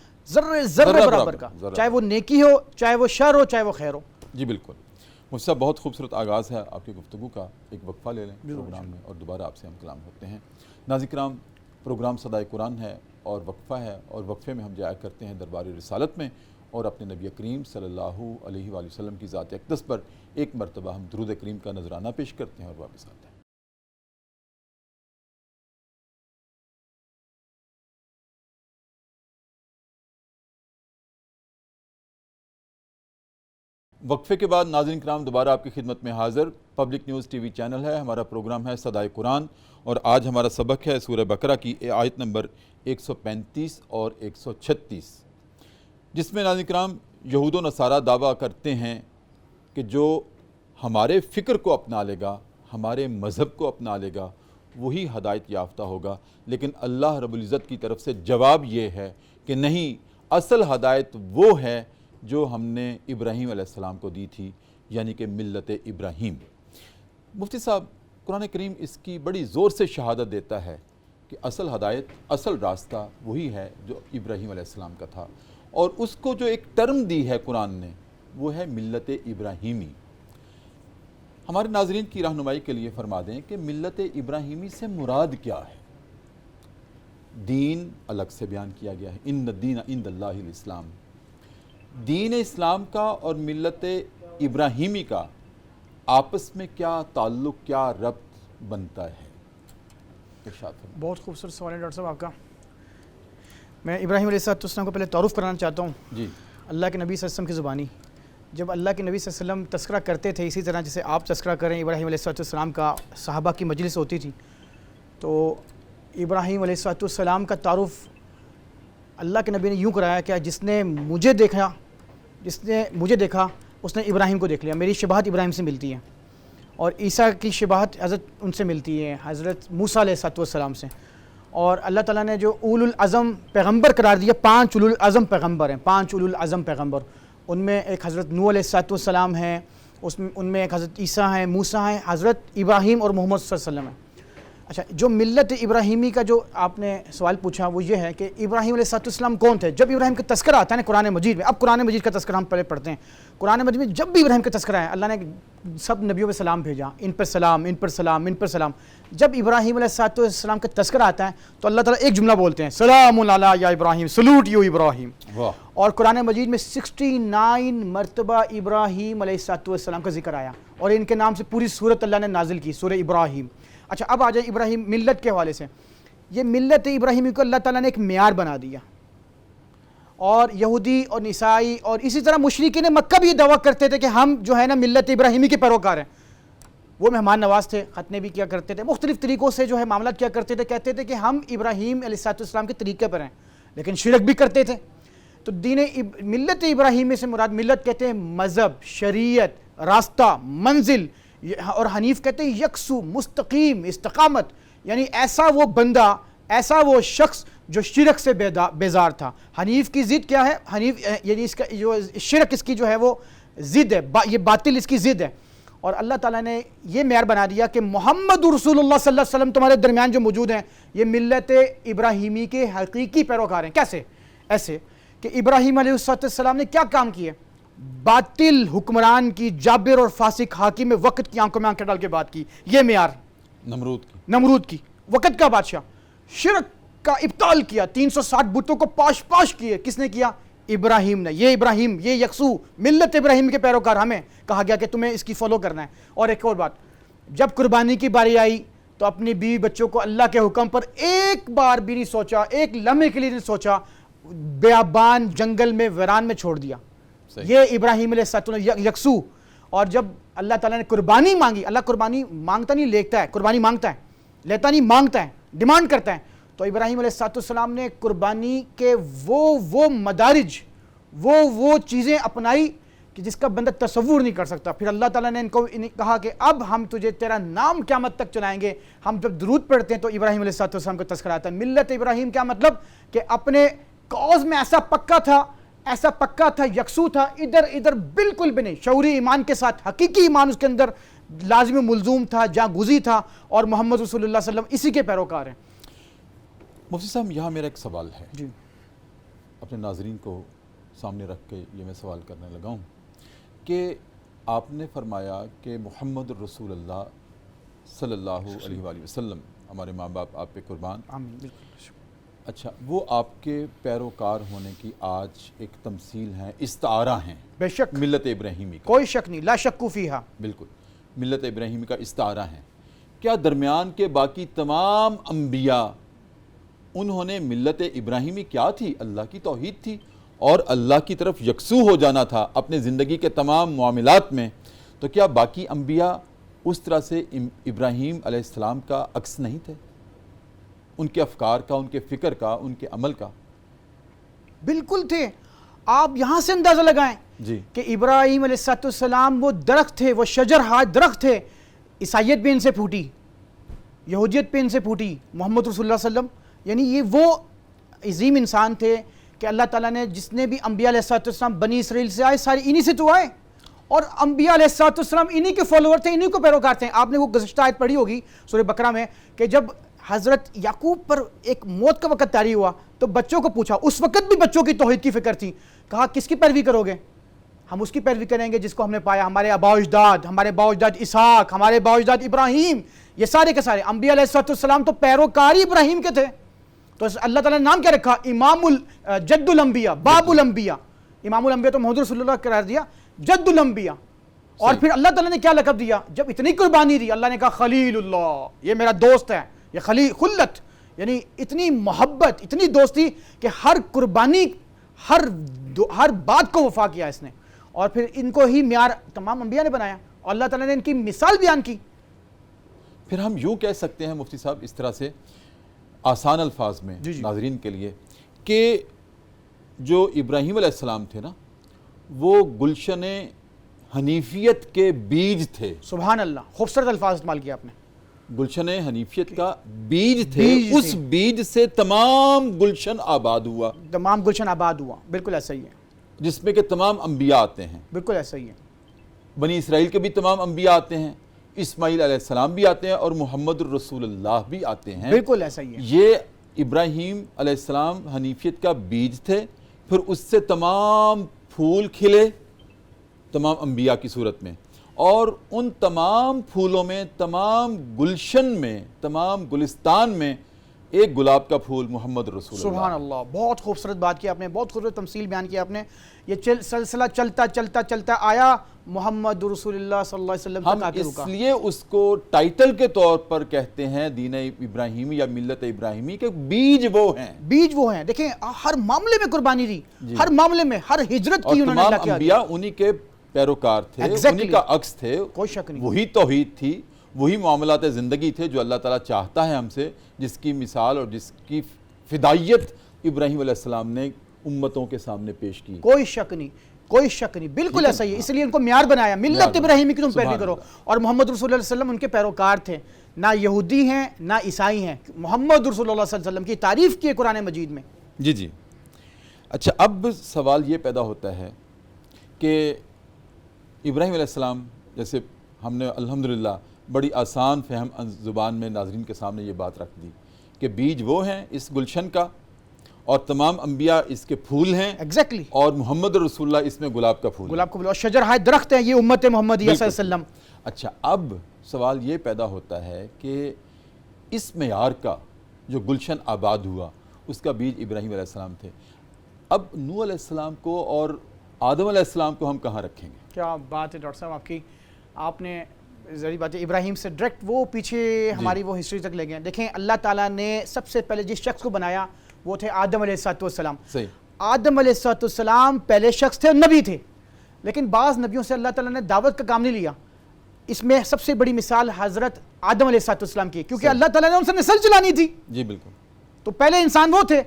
ذرے برابر کا, چاہے وہ نیکی ہو, چاہے وہ شر ہو, چاہے وہ خیر ہو. جی بالکل. مجھ سے بہت خوبصورت آغاز ہے آپ کی گفتگو کا. ایک وقفہ لے لیں پروگرام میں اور دوبارہ آپ سے ہم کلام ہوتے ہیں. ناظرین کرام, پروگرام صدائے قرآن ہے اور وقفہ ہے, اور وقفے میں ہم جایا کرتے ہیں دربار رسالت میں, اور اپنے نبی کریم صلی اللہ علیہ وآلہ وسلم کی ذات اقدس پر ایک مرتبہ ہم درود کریم کا نذرانہ پیش کرتے ہیں اور واپس آتے ہیں۔ وقفے کے بعد ناظرین کرام دوبارہ آپ کی خدمت میں حاضر۔ Public news T V channel ہے، ہمارا پروگرام ہے صدائے قرآن، اور آج ہمارا سبق ہے سورہ بقرہ کی آیت نمبر 135 اور 136، جس میں ناظرین کرام یہود و نصارہ دعویٰ کرتے ہیں کہ جو ہمارے فکر کو اپنا لے گا، ہمارے مذہب کو اپنا لے گا، وہی ہدایت یافتہ ہوگا، لیکن اللہ رب العزت کی طرف سے جواب یہ ہے کہ نہیں، اصل ہدایت وہ ہے جو ہم نے ابراہیم علیہ السلام کو دی تھی، یعنی کہ ملت ابراہیم۔ مفتی صاحب، قرآن کریم اس کی بڑی زور سے شہادت دیتا ہے کہ اصل ہدایت، اصل راستہ وہی ہے جو ابراہیم علیہ السلام کا تھا، اور اس کو جو ایک ٹرم دی ہے قرآن نے وہ ہے ملت ابراہیمی۔ ہمارے ناظرین کی رہنمائی کے لیے فرما دیں کہ ملت ابراہیمی سے مراد کیا ہے؟ دین الگ سے بیان کیا گیا ہے، ان الدین عند اللہ الاسلام۔ دین اسلام کا اور ملت ابراہیمی کا آپس میں کیا تعلق، کیا ربط بنتا ہے؟ ارشاد فرمائیں۔ بہت خوبصورت سوال ہے ڈاکٹر صاحب آپ کا۔ میں ابراہیم علیہ السلام کو پہلے تعارف کرانا چاہتا ہوں جی۔ اللہ کے نبی صلی اللہ علیہ وسلم کی زبانی۔ جب اللہ کے نبی صلی اللہ علیہ وسلم تذکرہ کرتے تھے، اسی طرح جیسے آپ تذکرہ کریں ابراہیم علیہ السلام کا، صحابہ کی مجلس ہوتی تھی، تو ابراہیم علیہ السلام کا تعارف اللہ کے نبی نے یوں کرایا کہ جس نے مجھے دیکھا اس نے ابراہیم کو دیکھ لیا۔ میری شباہت ابراہیم سے ملتی ہے، اور عیسیٰ کی شباہت حضرت ان سے ملتی ہے، حضرت موسیٰ علیہ السلام سے۔ اور اللہ تعالیٰ نے جو اولو العزم پیغمبر قرار دیا، 5 اولو العزم پیغمبر ہیں، 5 اولو العزم پیغمبر، ان میں ایک حضرت نوح علیہ السلام ہے، ان میں ایک حضرت عیسیٰ ہیں، موسیٰ ہیں، حضرت ابراہیم اور محمد صلی اللہ علیہ وسلم ہیں۔ اچھا، جو ملت ابراہیمی کا جو آپ نے سوال پوچھا وہ یہ ہے کہ ابراہیم علیہ السلام کون تھے؟ جب ابراہیم کا تذکرہ آتا ہے نا قرآن مجید میں، اب قرآن مجید کا تذکرہ ہم پہلے پڑھتے ہیں، قرآن مجید میں جب بھی ابراہیم کا تذکرہ ہے اللہ نے سب نبیوں پہ سلام بھیجا، ان پر سلام، ان پر سلام، ان پر سلام۔ جب ابراہیم علیہ السلام کا تذکرہ آتا ہے تو اللہ تعالیٰ ایک جملہ بولتے ہیں، سلام علی یا ابراہیم، سلوٹ یو ابراہیم۔ اور قرآن مجید میں 69 مرتبہ ابراہیم علیہ السلام کا ذکر آیا، اور ان کے نام سے پوری سورت اللہ نے نازل کی، سورہ ابراہیم۔ اچھا، اب آ جائے ابراہیم ملت کے حوالے سے۔ یہ ملت ابراہیمی کو اللہ تعالیٰ نے ایک معیار بنا دیا، اور یہودی اور عیسائی اور اسی طرح مشرکین مکہ بھی یہ دعویٰ کرتے تھے کہ ہم جو ہے نا ملت ابراہیمی کے پیروکار ہیں۔ وہ مہمان نواز تھے، ختنے بھی کیا کرتے تھے، مختلف طریقوں سے جو ہے معاملات کیا کرتے تھے، کہتے تھے کہ ہم ابراہیم علیہ السلام کے طریقے پر ہیں، لیکن شرک بھی کرتے تھے۔ تو ملت ابراہیمی سے مراد، ملت کہتے ہیں مذہب، شریعت، راستہ، منزل، اور حنیف کہتے ہیں یکسو، مستقیم، استقامت، یعنی ایسا وہ بندہ، ایسا وہ شخص جو شرک سے بیزار تھا۔ حنیف کی ضد کیا ہے؟ حنیف یعنی اس کا جو شرک، اس کی جو ہے وہ ضد ہے، یہ باطل اس کی ضد ہے۔ اور اللہ تعالیٰ نے یہ معیار بنا دیا کہ محمد رسول اللہ صلی اللہ علیہ وسلم تمہارے درمیان جو موجود ہیں یہ ملت ابراہیمی کے حقیقی پیروکار ہیں۔ کیسے؟ ایسے کہ ابراہیم علیہ السلام نے کیا کام کیے؟ باطل حکمران کی، جابر اور فاسق حاکم وقت کی آنکھوں میں آنکھیں ڈال کے بات کی۔ یہ معیار نمرود کی، وقت کا بادشاہ، شرک کا ابطال کیا، 360 بتوں کو پاش کیے۔ کس نے کیا؟ ابراہیم نے۔ یہ ابراہیم، یہ یکسو ملت ابراہیم کے پیروکار، ہمیں کہا گیا کہ تمہیں اس کی فالو کرنا ہے۔ اور ایک اور بات، جب قربانی کی باری آئی تو اپنی بیوی بچوں کو اللہ کے حکم پر ایک بار بھی نہیں سوچا، ایک لمحے کے لیے نہیں سوچا، بیابان جنگل میں ویران میں چھوڑ دیا۔ یہ ابراہیم علیہ السلام یکسو۔ اور جب اللہ تعالیٰ نے قربانی مانگی، اللہ قربانی مانگتا نہیں لیتا ہے، قربانی مانگتا ہے، لیتا نہیں مانگتا ہے، ڈیمانڈ کرتا ہے۔ تو ابراہیم علیہ السلام نے قربانی کے وہ مدارج، وہ چیزیں اپنائی کہ جس کا بندہ تصور نہیں کر سکتا۔ پھر اللہ تعالیٰ نے ان کو کہا کہ اب ہم تجھے تیرا نام قیامت تک چلائیں گے۔ ہم جب درود پڑھتے ہیں تو ابراہیم علیہ السلام کا تذکرہ آتا ہے۔ ملت ابراہیم کیا مطلب؟ کہ اپنے کاز میں ایسا پکا تھا، یکسو تھا، ادھر بالکل بھی نہیں، شعوری ایمان کے ساتھ، حقیقی ایمان اس کے اندر لازم و ملزوم تھا، جاں گزی تھا، اور محمد رسول اللہ صلی اللہ علیہ وسلم اسی کے پیروکار ہیں۔ مفتی صاحب، یہاں میرا ایک سوال ہے، جی، اپنے ناظرین کو سامنے رکھ کے یہ میں سوال کرنے لگا ہوں کہ آپ نے فرمایا کہ محمد رسول اللہ صلی اللہ علیہ وآلہ وسلم، ہمارے ماں باپ آپ پہ قربان، آمین، بالکل۔ اچھا، وہ آپ کے پیروکار ہونے کی آج ایک تمثیل ہے، استعارہ ہیں بے شک، ملت ابراہیمی کا. کوئی شک نہیں، لا شک فیہا. بالکل ملت ابراہیمی کا استعارہ ہیں. کیا درمیان کے باقی تمام انبیاء انہوں نے ملت ابراہیمی کیا تھی؟ اللہ کی توحید تھی اور اللہ کی طرف یکسو ہو جانا تھا اپنے زندگی کے تمام معاملات میں. تو کیا باقی انبیاء اس طرح سے ابراہیم علیہ السلام کا عکس نہیں تھے؟ ان کے افکار کا، ان کے فکر کا، ان کے عمل کا. بالکل تھے. آپ یہاں سے اندازہ لگائیں جی کہ ابراہیم علیہ السلام وہ درخت تھے، وہ شجر ہاتھ درخت تھے. عیسائیت بھی ان سے پھوٹی، یہودیت پہ ان سے پھوٹی، محمد رسول اللہ صلی اللہ علیہ وسلم. یعنی یہ وہ عظیم انسان تھے کہ اللہ تعالیٰ نے جس نے بھی انبیاء علیہ السلام بنی اسرائیل سے آئے، سارے انہی سے تو آئے، اور انبیاء علیہ السلام انہی کے فالوور تھے، انہی کو پیروکار تھے. آپ نے وہ گزشتہ آیت پڑھی ہوگی سورہ بقرہ میں کہ جب حضرت یعقوب پر ایک موت کا وقت طاری ہوا تو بچوں کو پوچھا، اس وقت بھی بچوں کی توحید کی فکر تھی. کہا کس کی پیروی کرو گے؟ ہم اس کی پیروی کریں گے جس کو ہم نے پایا، ہمارے آباء و اجداد، ہمارے باء و اجداد اسحاق، ہمارے باء و اجداد ابراہیم. یہ سارے کے سارے انبیاء علیہ السلام تو پیروکاری ابراہیم کے تھے. تو اللہ تعالیٰ نے نام کیا رکھا؟ امام جد الانبیاء، باب الانبیاء. امام الانبیاء تو محمد رسول اللہ قرار دیا، جد الانبیاء. اور پھر اللہ تعالیٰ نے کیا لقب دیا؟ جب اتنی قربانی دی، اللہ نے کہا خلیل اللہ، یہ میرا دوست ہے. یہ خلت یعنی اتنی محبت، اتنی دوستی کہ ہر قربانی، ہر بات کو وفا کیا اس نے. اور پھر ان کو ہی معیار تمام انبیاء نے بنایا اور اللہ تعالیٰ نے ان کی مثال بیان کی. پھر ہم یوں کہہ سکتے ہیں مفتی صاحب اس طرح سے آسان الفاظ میں ناظرین کے لیے کہ جو ابراہیم علیہ السلام تھے نا، وہ گلشن حنیفیت کے بیج تھے. سبحان اللہ، خوبصورت الفاظ استعمال کیا آپ نے. گلشن حنیفیت کا بیج تھے، اس بیج سے تمام گلشن آباد ہوا، تمام گلشن آباد ہوا. بالکل ایسا ہی ہے، جس میں کہ تمام انبیاء آتے ہیں. بالکل ایسا ہی ہے. بنی اسرائیل کے بھی تمام انبیاء آتے ہیں، اسماعیل علیہ السلام بھی آتے ہیں اور محمد الرسول اللہ بھی آتے ہیں. بالکل ایسا ہی ہے. یہ ابراہیم علیہ السلام حنیفیت کا بیج تھے، پھر اس سے تمام پھول کھلے تمام انبیاء کی صورت میں، اور ان تمام پھولوں میں، تمام گلشن میں، تمام گلستان میں ایک گلاب کا پھول محمد رسول اللہ. سبحان اللہ، بہت خوبصورت بات کی آپ نے، بہت خوبصورت تمثیل بیان کی آپ نے. یہ سلسلہ چلتا چلتا چلتا آیا، محمد رسول اللہ صلی اللہ علیہ وسلم ہم تک آ کے رکا. اس لیے اس کو ٹائٹل کے طور پر کہتے ہیں دین ابراہیمی یا ملت ابراہیمی کے بیج وہ ہیں. بیج وہ ہیں. دیکھیں ہر معاملے میں قربانی دی، ہر معاملے میں، ہر ہجرت کی انہوں نے. اور تمام انبیاء انہی کے پیروکار تھے، انہی کا عکس تھے. کوئی شک نہیں. وہی توحید تھی، وہی معاملات زندگی تھے جو اللہ تعالیٰ چاہتا ہے ہم سے، جس کی مثال اور جس کی فدائیت ابراہیم علیہ السلام نے امتوں کے سامنے پیش کی. کوئی شک نہیں، کوئی شک نہیں. بالکل ایسا ہی ہے. اس لیے ان کو معیار بنایا، ملت ابراہیمی کی تم پیروی کرو. اور محمد رسول اللہ صلی اللہ علیہ وسلم ان کے پیروکار تھے. نہ یہودی ہیں نہ عیسائی ہیں. محمد رسول اللہ صلی اللہ علیہ وسلم کی تعریف کی ہے قرآن مجید میں. جی. اچھا، اب سوال یہ پیدا ہوتا ہے کہ ابراہیم علیہ السلام، جیسے ہم نے الحمدللہ بڑی آسان فہم زبان میں ناظرین کے سامنے یہ بات رکھ دی کہ بیج وہ ہیں اس گلشن کا، اور تمام انبیاء اس کے پھول ہیں. ایگزیکٹلی. اور محمد رسول اللہ اس میں گلاب کا پھول. گلاب کا پھول اور شجر ہائے درخت ہے، یہ امت محمدیہ صلی اللہ علیہ وسلم. اچھا، اب سوال یہ پیدا ہوتا ہے کہ اس معیار کا جو گلشن آباد ہوا، اس کا بیج ابراہیم علیہ السلام تھے. اب نوح علیہ السلام کو اور آدم علیہ السلام کو ہم کہاں رکھیں گے؟ کیا بات ہے ڈاکٹر صاحب آپ کی. آپ نے ظاہری بات ہے ابراہیم سے ڈائریکٹ وہ پیچھے ہماری وہ ہسٹری تک لے گئے. دیکھیں اللہ تعالیٰ نے سب سے پہلے جس شخص کو بنایا وہ تھے آدم علیہ السلام. صحیح. آدم علیہ السلام پہلے شخص تھے، نبی تھے، لیکن بعض نبیوں سے اللہ تعالیٰ نے دعوت کا کام نہیں لیا. اس میں سب سے بڑی مثال حضرت آدم علیہ السلام کی، کیونکہ اللہ تعالیٰ نے ان سے نسل چلانی تھی. جی بالکل. تو پہلے انسان وہ تھے،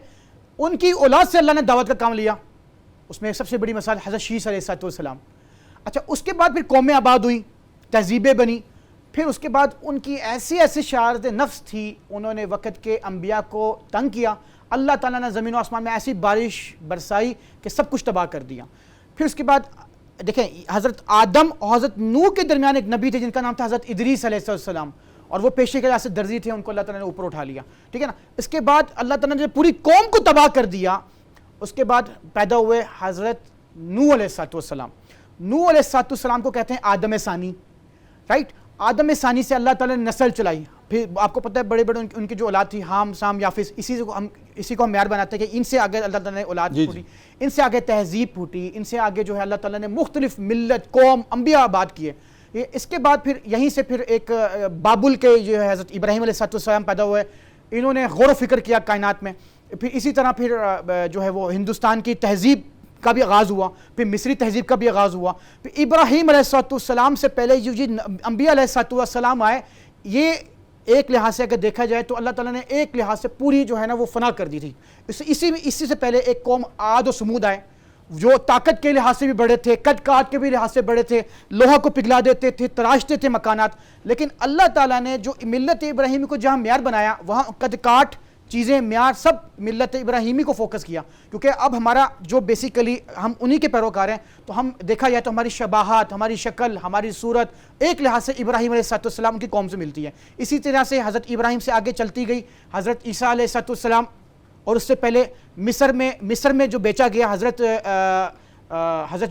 ان کی اولاد سے اللہ نے دعوت کا کام لیا. اس میں سب سے بڑی مثال حضرت شیس علیہ السلام. اچھا، اس کے بعد پھر قومیں آباد ہوئیں، تہذیبیں بنی. پھر اس کے بعد ان کی ایسی شرارت نفس تھی، انہوں نے وقت کے انبیاء کو تنگ کیا. اللہ تعالیٰ نے زمین و آسمان میں ایسی بارش برسائی کہ سب کچھ تباہ کر دیا. پھر اس کے بعد دیکھیں حضرت آدم اور حضرت نوح کے درمیان ایک نبی تھے جن کا نام تھا حضرت ادریس علیہ السلام، اور وہ پیشے کے لحاظ سے درزی تھے، ان کو اللہ تعالیٰ نے اوپر اٹھا لیا. ٹھیک ہے نا. اس کے بعد اللہ تعالیٰ نے پوری قوم کو تباہ کر دیا. اس کے بعد پیدا ہوئے حضرت نوح علیہ السلام. نوح علیہ السلام کو کہتے ہیں آدم ثانی. رائٹ. آدم ثانی سے اللہ تعالیٰ نے نسل چلائی. پھر آپ کو پتہ ہے بڑے بڑے ان کی جو اولاد تھی حام سام یافس, اسی کو ہم معیار بناتے ہیں کہ ان سے آگے اللہ تعالیٰ نے اولاد پھوٹی, ان سے آگے تہذیب پھوٹی, ان سے آگے جو ہے اللہ تعالیٰ نے مختلف ملت قوم انبیاء آباد کیے. اس کے بعد پھر یہیں سے پھر ایک بابل کے جو ہے حضرت ابراہیم علیہ السلام پیدا ہوئے. انہوں نے غور و فکر کیا کائنات میں. پھر اسی طرح پھر جو ہے وہ ہندوستان کی تہذیب کا بھی آغاز ہوا, پھر مصری تہذیب کا بھی آغاز ہوا. پھر ابراہیم علیہ السلام سے پہلے جو انبیاء علیہ السلام آئے, یہ ایک لحاظ سے اگر دیکھا جائے تو اللہ تعالیٰ نے ایک لحاظ سے پوری جو ہے نا وہ فنا کر دی تھی. اسی سے پہلے ایک قوم عاد و سمود آئے جو طاقت کے لحاظ سے بھی بڑے تھے, قد کاٹ کے بھی لحاظ سے بڑے تھے, لوہا کو پگھلا دیتے تھے, تراشتے تھے مکانات. لیکن اللہ تعالیٰ نے جو ملت ابراہیمی کو جہاں معیار بنایا وہاں قد کاٹ چیزیں معیار سب ملت ابراہیمی کو فوکس کیا, کیونکہ اب ہمارا جو بیسیکلی ہم انہی کے پیروکار ہیں. تو ہم دیکھا جائے تو ہماری شباہت, ہماری شکل, ہماری صورت ایک لحاظ سے ابراہیم علیہ السلام کی قوم سے ملتی ہے. اسی طرح سے حضرت ابراہیم سے آگے چلتی گئی حضرت عیسیٰ علیہ السلام, اور اس سے پہلے مصر میں جو بیچا گیا حضرت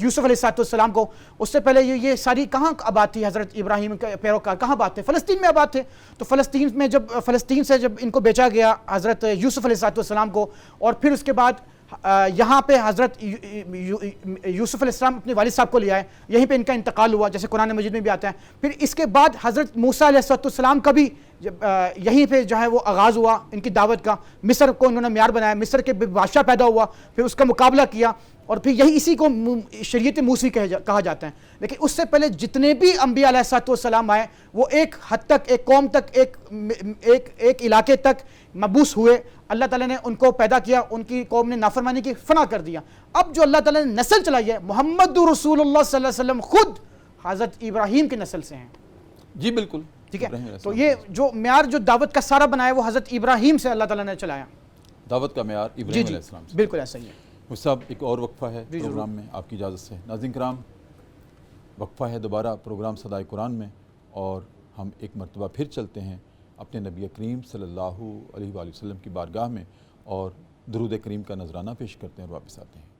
یوسف علیہ السلام کو, اس سے پہلے یہ ساری کہاں آباد تھی حضرت ابراہیم کے پیروکار, کہاں آباد تھے؟ فلسطین میں آباد تھے. تو فلسطین سے جب ان کو بیچا گیا حضرت یوسف علیہ السلام کو, اور پھر اس کے بعد یہاں پہ حضرت یوسف علیہ السلام اپنے والد صاحب کو لے آئے, یہیں پہ ان کا انتقال ہوا جیسے قرآن مجید میں بھی آتا ہے. پھر اس کے بعد حضرت موسیٰ علیہ السلام کا بھی یہیں پہ جو ہے وہ آغاز ہوا ان کی دعوت کا. مصر کو انہوں نے معیار بنایا, مصر کے بادشاہ پیدا ہوا, پھر اس کا مقابلہ کیا, اور پھر اسی کو شریعت موسی کہا جاتا ہے. لیکن اس سے پہلے جتنے بھی انبیاء علیہ السلام آئے وہ ایک حد تک, ایک قوم تک, ایک علاقے تک مبعوث ہوئے. اللہ تعالیٰ نے ان کو پیدا کیا, ان کی قوم نے نافرمانی کی, فنا کر دیا. اب جو اللہ تعالیٰ نے نسل چلائی ہے, محمد رسول اللہ صلی اللہ علیہ وسلم خود حضرت ابراہیم کی نسل سے ہیں. جی بالکل, ٹھیک ہے. تو یہ جو معیار جو دعوت کا سارا بنایا وہ حضرت ابراہیم سے اللہ تعالیٰ نے چلایا. دعوت کا معیار ابراہیم علیہ السلام سے. بالکل ایسا ہی ہے. مجھ صاحب ایک اور وقفہ ہے پروگرام میں, آپ کی اجازت سے. ناظرین کرام, وقفہ ہے دوبارہ پروگرام صدائے قرآن میں, اور ہم ایک مرتبہ پھر چلتے ہیں اپنے نبی کریم صلی اللہ علیہ وآلہ وسلم کی بارگاہ میں, اور درود کریم کا نذرانہ پیش کرتے ہیں اور واپس آتے ہیں.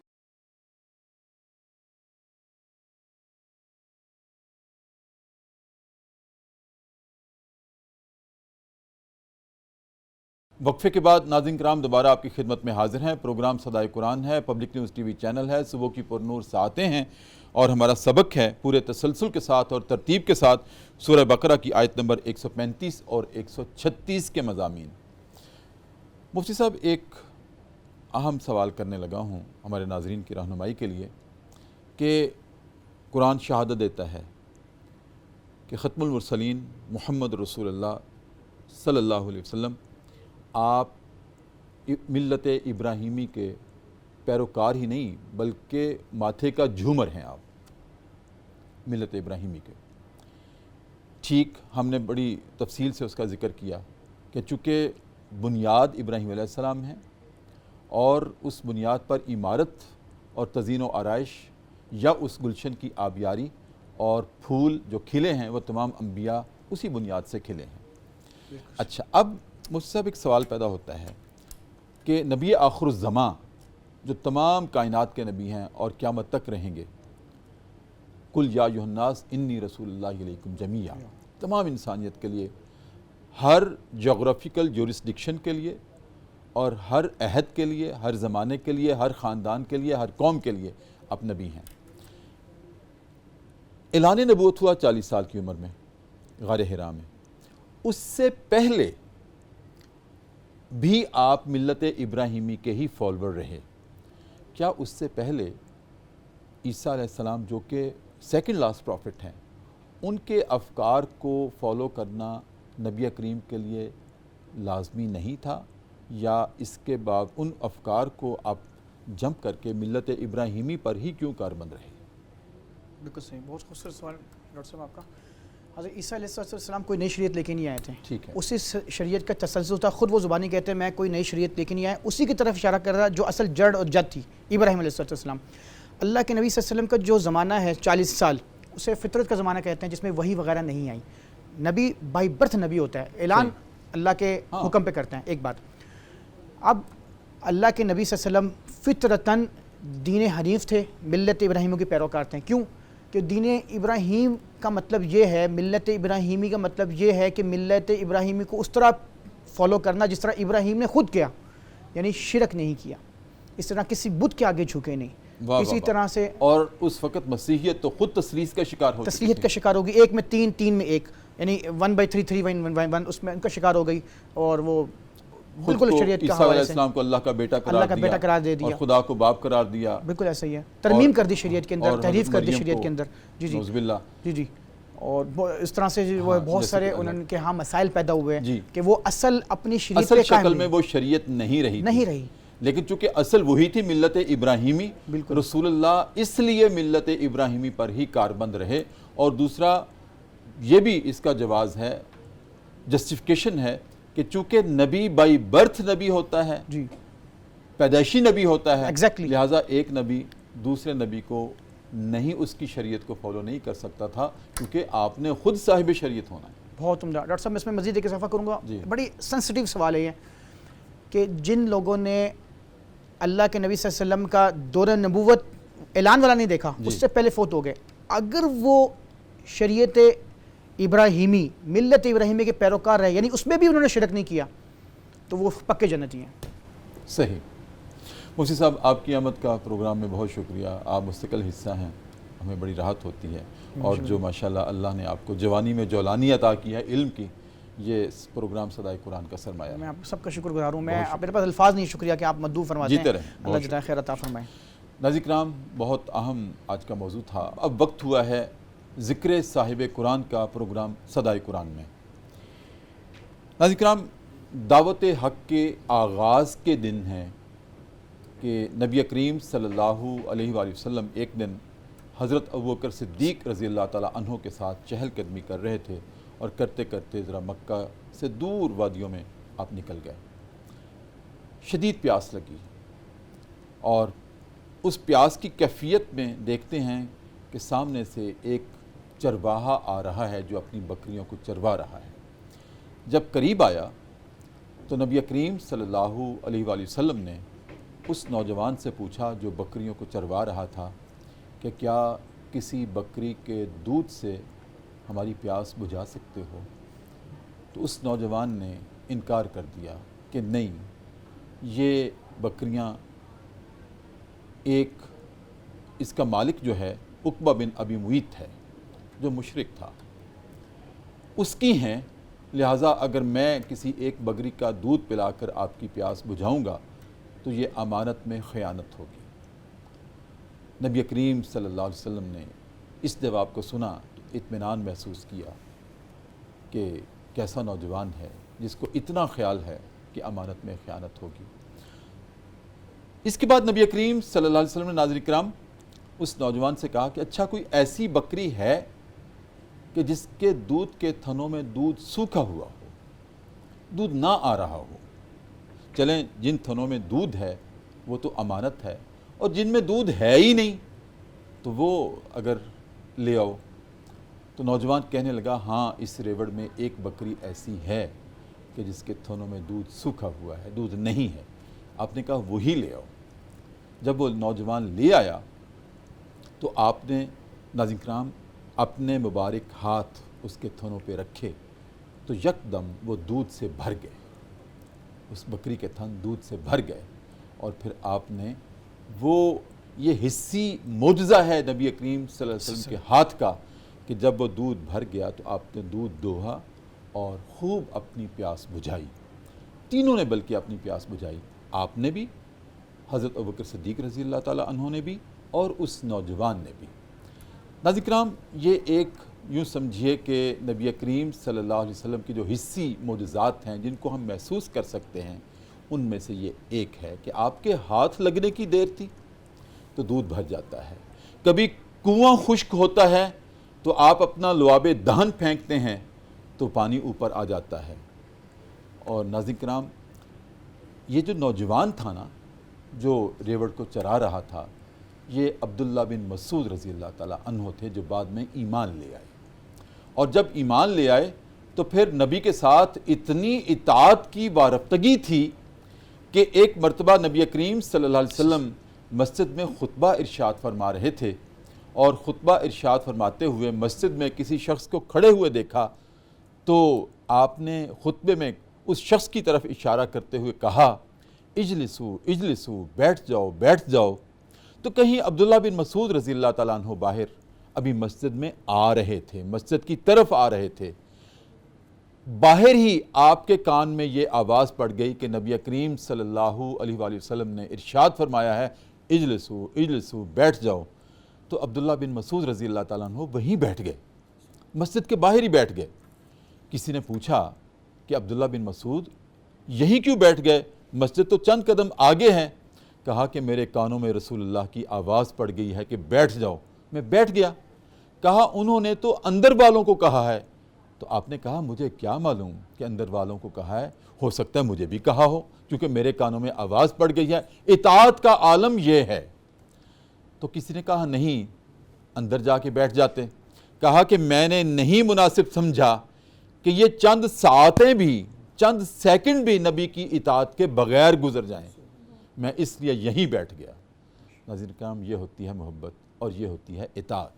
وقفے کے بعد ناظرین کرام دوبارہ آپ کی خدمت میں حاضر ہیں. پروگرام صدائے قرآن ہے, public news T V channel ہے, صبح کی پر نور ساعتیں ہیں, اور ہمارا سبق ہے پورے تسلسل کے ساتھ اور ترتیب کے ساتھ سورہ بقرہ کی آیت نمبر 135 اور 136 کے مضامین. مفتی صاحب, ایک اہم سوال کرنے لگا ہوں ہمارے ناظرین کی رہنمائی کے لیے کہ قرآن شہادت دیتا ہے کہ ختم المرسلین محمد رسول اللہ صلی اللہ علیہ وسلم آپ ملت ابراہیمی کے پیروکار ہی نہیں بلکہ ماتھے کا جھومر ہیں آپ ملت ابراہیمی کے. ٹھیک, ہم نے بڑی تفصیل سے اس کا ذکر کیا کہ چونکہ بنیاد ابراہیم علیہ السلام ہے, اور اس بنیاد پر عمارت اور تزئین و آرائش یا اس گلشن کی آبیاری اور پھول جو کھلے ہیں وہ تمام انبیاء اسی بنیاد سے کھلے ہیں. اچھا, اب مجھ سے ایک سوال پیدا ہوتا ہے کہ نبی آخر الزماں جو تمام کائنات کے نبی ہیں اور قیامت تک رہیں گے, قل یا ایھا الناس انی رسول اللہ علیکم جمیعا, تمام انسانیت کے لیے, ہر جغرافیکل جورسڈکشن کے لیے اور ہر عہد کے لیے, ہر زمانے کے لیے, ہر خاندان کے لیے, ہر قوم کے لیے آپ نبی ہیں. اعلان نبوت ہوا 40 سال کی عمر میں غار حرا میں. اس سے پہلے بھی آپ ملت ابراہیمی کے ہی فالوور رہے. کیا اس سے پہلے عیسیٰ علیہ السلام جو کہ سیکنڈ لاسٹ پروفٹ ہیں, ان کے افکار کو فالو کرنا نبی کریم کے لیے لازمی نہیں تھا, یا اس کے بعد ان افکار کو آپ جمپ کر کے ملت ابراہیمی پر ہی کیوں کاربند رہے؟ بالکل صحیح, بہت خوبصورت سوال ڈاکٹر صاحب آپ کا. حضرت عیسیٰ علیہ السلام کوئی نئی شریعت لے کے نہیں آئے تھے. ٹھیک ہے, اسی شریعت کا تسلسل تھا. خود وہ زبانی کہتے ہیں میں کوئی نئی شریعت لے کے نہیں آیا, اسی کی طرف اشارہ کر رہا جو اصل جڑ اور جد تھی ابراہیم علیہ السلام. اللہ کے نبی صلی اللہ علیہ وسلم کا جو زمانہ ہے 40 سال, اسے فطرت کا زمانہ کہتے ہیں, جس میں وحی وغیرہ نہیں آئی. نبی بائی برتھ نبی ہوتا ہے, اعلان اللہ کے حکم پہ کرتے ہیں. ایک بات, اب اللہ کے نبی صلی اللہ علیہ وسلم فطرتاً دین حنیف تھے, ملت ابراہیم کے پیروکار تھے. کیوں کہ دین ابراہیم کا مطلب یہ ہے، ملت ابراہیمی کا مطلب یہ ہے کہ ملت ابراہیمی کو اس طرح فالو کرنا جس طرح ابراہیم نے خود کیا، یعنی شرک نہیں کیا، اس طرح کسی بت کے آگے جھکے نہیں، اسی طرح سے. اور اس وقت مسیحیت تو خود تسلیث کا شکار ہو تسلیحت کا شکار ہوگی، ایک میں تین، تین میں ایک، یعنی 1/3 3/1 اس میں ان کا شکار ہو گئی، اور وہ بالکل شریعت کا عیسیٰ علیہ السلام کو اللہ کا بیٹا قرار دے دیا، اور خدا کو باپ قرار دیا. بالکل ایسا ہی ہے، ترمیم کر دی شریعت کے اندر، تحریف کر دی شریعت کے اندر. جی نعوذ باللہ. جی اور اس طرح سے وہ بہت سارے ان کے ہاں مسائل پیدا ہوئے کہ وہ اصل اپنی شریعت اصل شکل میں وہ شریعت نہیں رہی، لیکن چونکہ اصل وہی تھی ملت ابراہیمی، رسول اللہ اس لیے ملت ابراہیمی پر ہی کاربند رہے. اور دوسرا یہ بھی اس کا جواز ہے، جسٹیفیکیشن ہے کہ چونکہ نبی بائی برتھ نبی ہوتا ہے، پیدائشی نبی ہوتا ہے، لہٰذا ایک نبی دوسرے نبی کو نہیں اس کی شریعت کو فالو نہیں کر سکتا تھا، کیونکہ آپ نے خود صاحب شریعت ہونا ہے. بہت عمدہ. ڈاکٹر صاحب میں اس میں مزید ایک اضافہ کروں گا، بڑی سینسٹیو سوال ہے یہ کہ جن لوگوں نے اللہ کے نبی صلی اللہ علیہ وسلم کا دور نبوت اعلان والا نہیں دیکھا، اس سے پہلے فوت ہو گئے، اگر وہ شریعت ابراہیمی، ملت ابراہیمی کے پیروکار رہے، یعنی اس میں بھی انہوں نے شرک نہیں کیا، تو وہ پکے جنتی ہیں. صحیح. مفتی صاحب آپ کی آمد کا پروگرام میں بہت شکریہ، آپ مستقل حصہ ہیں، ہمیں بڑی راحت ہوتی ہے. اور جو ماشاءاللہ اللہ نے آپ کو جوانی میں جولانی عطا کی ہے علم کی، یہ پروگرام صدائے قرآن کا سرمایہ. میں آپ سب کا شکر گزار ہوں. میں میرے پاس الفاظ نہیں، شکریہ کہ آپ مدعو فرماتے ہیں. اللہ جزائے خیر عطا فرمائے. ناظرین کرام، بہت اہم آج کا موضوع تھا. اب وقت ہوا ہے ذکر صاحب قرآن کا پروگرام صدائے قرآن میں. ناظرین کرام، دعوت حق کے آغاز کے دن ہے کہ نبی کریم صلی اللہ علیہ وآلہ وسلم ایک دن حضرت ابوبکر صدیق رضی اللہ تعالیٰ عنہ کے ساتھ چہل قدمی کر رہے تھے، اور کرتے کرتے ذرا مکہ سے دور وادیوں میں آپ نکل گئے. شدید پیاس لگی، اور اس پیاس کی کیفیت میں دیکھتے ہیں کہ سامنے سے ایک چرواہا آ رہا ہے جو اپنی بکریوں کو چروا رہا ہے. جب قریب آیا تو نبی کریم صلی اللہ علیہ وآلہ وسلم نے اس نوجوان سے پوچھا جو بکریوں کو چروا رہا تھا کہ کیا کسی بکری کے دودھ سے ہماری پیاس بجھا سکتے ہو؟ تو اس نوجوان نے انکار کر دیا کہ نہیں، یہ بکریاں ایک اس کا مالک جو ہے عقبہ بن ابی معیط ہے جو مشرک تھا، اس کی ہیں، لہٰذا اگر میں کسی ایک بکری کا دودھ پلا کر آپ کی پیاس بجھاؤں گا تو یہ امانت میں خیانت ہوگی. نبی کریم صلی اللہ علیہ وسلم نے اس جواب کو سنا تو اطمینان محسوس کیا کہ کیسا نوجوان ہے جس کو اتنا خیال ہے کہ امانت میں خیانت ہوگی. اس کے بعد نبی کریم صلی اللہ علیہ وسلم نے ناظرین کرام اس نوجوان سے کہا کہ اچھا کوئی ایسی بکری ہے کہ جس کے دودھ کے تھنوں میں دودھ سوکھا ہوا ہو، دودھ نہ آ رہا ہو؟ چلیں جن تھنوں میں دودھ ہے وہ تو امانت ہے، اور جن میں دودھ ہے ہی نہیں تو وہ اگر لے آؤ. تو نوجوان کہنے لگا ہاں اس ریوڑ میں ایک بکری ایسی ہے کہ جس کے تھنوں میں دودھ سوکھا ہوا ہے، دودھ نہیں ہے. آپ نے کہا وہی لے آؤ. جب وہ نوجوان لے آیا تو آپ نے ناظرین کرام اپنے مبارک ہاتھ اس کے تھنوں پہ رکھے تو یکدم وہ دودھ سے بھر گئے، اس بکری کے تھن دودھ سے بھر گئے. اور پھر آپ نے وہ یہ حسی معجزہ ہے نبی کریم صلی اللہ علیہ وسلم کے ہاتھ کا کہ جب وہ دودھ بھر گیا تو آپ نے دودھ دوہا اور خوب اپنی پیاس بجھائی. تینوں نے بلکہ اپنی پیاس بجھائی، آپ نے بھی، حضرت ابوبکر صدیق رضی اللہ تعالیٰ عنہ نے بھی، اور اس نوجوان نے بھی. ناظرین کرام، یہ ایک یوں سمجھیے کہ نبی کریم صلی اللہ علیہ وسلم کی جو حسی معجزات ہیں جن کو ہم محسوس کر سکتے ہیں، ان میں سے یہ ایک ہے کہ آپ کے ہاتھ لگنے کی دیر تھی تو دودھ بھر جاتا ہے. کبھی کنواں خشک ہوتا ہے تو آپ اپنا لعاب دہن پھینکتے ہیں تو پانی اوپر آ جاتا ہے. اور ناظرین کرام، یہ جو نوجوان تھا نا جو ریوڑ کو چرا رہا تھا، یہ عبداللہ بن مسعود رضی اللہ تعالیٰ عنہ تھے جو بعد میں ایمان لے آئے. اور جب ایمان لے آئے تو پھر نبی کے ساتھ اتنی اطاعت کی وارفتگی تھی کہ ایک مرتبہ نبی کریم صلی اللہ علیہ وسلم مسجد میں خطبہ ارشاد فرما رہے تھے اور خطبہ ارشاد فرماتے ہوئے مسجد میں کسی شخص کو کھڑے ہوئے دیکھا تو آپ نے خطبے میں اس شخص کی طرف اشارہ کرتے ہوئے کہا اجلسو اجلسو، بیٹھ جاؤ بیٹھ جاؤ۔ تو کہیں عبداللہ بن مسعود رضی اللہ تعالیٰ عنہ باہر ابھی مسجد میں آ رہے تھے، مسجد کی طرف آ رہے تھے، باہر ہی آپ کے کان میں یہ آواز پڑ گئی کہ نبی کریم صلی اللہ علیہ وآلہ وسلم نے ارشاد فرمایا ہے اجلسو اجلسو، بیٹھ جاؤ۔ تو عبداللہ بن مسعود رضی اللہ تعالیٰ عنہ وہیں بیٹھ گئے، مسجد کے باہر ہی بیٹھ گئے۔ کسی نے پوچھا کہ عبداللہ بن مسعود یہیں کیوں بیٹھ گئے، مسجد تو چند قدم آگے ہیں؟ کہا کہ میرے کانوں میں رسول اللہ کی آواز پڑ گئی ہے کہ بیٹھ جاؤ، میں بیٹھ گیا۔ کہا انہوں نے تو اندر والوں کو کہا ہے۔ تو آپ نے کہا مجھے کیا معلوم کہ اندر والوں کو کہا ہے، ہو سکتا ہے مجھے بھی کہا ہو، کیونکہ میرے کانوں میں آواز پڑ گئی ہے، اطاعت کا عالم یہ ہے۔ تو کسی نے کہا نہیں، اندر جا کے بیٹھ جاتے۔ کہا کہ میں نے نہیں مناسب سمجھا کہ یہ چند ساعتیں بھی، چند سیکنڈ بھی نبی کی اطاعت کے بغیر گزر جائیں، میں اس لیے یہیں بیٹھ گیا۔ ناظرین کرام، یہ ہوتی ہے محبت اور یہ ہوتی ہے اطاعت۔